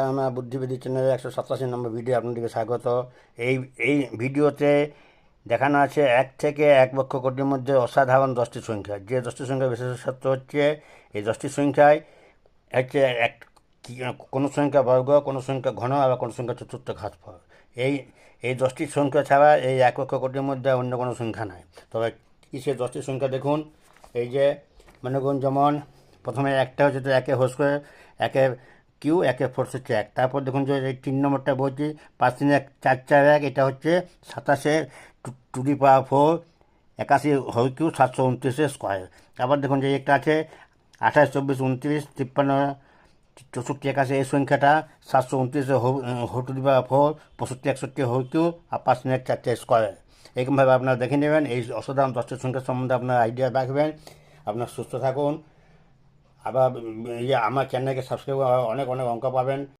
আমার বুদ্ধিবিধি চ্যানেলের 187 নম্বর ভিডিও আপনাদেরকে স্বাগত। এই এই ভিডিওতে দেখানো আছে 1 থেকে 1 লক্ষ কোটির মধ্যে অসাধারণ 10টি সংখ্যা। যে 10টি সংখ্যার বিশেষত্ব হচ্ছে এই 10টি সংখ্যায় হচ্ছে কোনো সংখ্যা বর্গ, কোনো সংখ্যা ঘন, আবার কোনো সংখ্যা চতুর্থ ঘাতফল। এই এই 10টি সংখ্যা ছাড়া এই 1 লক্ষ কোটির মধ্যে অন্য কোনো সংখ্যা নাই। তবে কি সে 10টি সংখ্যা দেখুন। এই যে মনে করুন, যেমন প্রথমে একটা হচ্ছে তো একে হোস করে, একে কিউ, একে ফোর্স হচ্ছে 1। তারপর দেখুন যে এই 3 নম্বরটা বলছি 5 3 1 4 4 1, এটা হচ্ছে 27 to the power 4, 81 whole cube, 729 square. তারপর দেখুন যে একটা আছে 28 24 29 53 64 81, এই সংখ্যাটা 729 whole to the power 4, 65 61 whole cube, আর 5 3 1 4 4 স্কোয়ার। এরকমভাবে আপনারা দেখে নেবেন। এই অসাধারণ 10টি সংখ্যা সম্বন্ধে আপনার আইডিয়া রাখবেন। আপনার সুস্থ থাকুন। আবার আমার চ্যানেলকে সাবস্ক্রাইব, অনেক অনেক অঙ্ক পাবেন।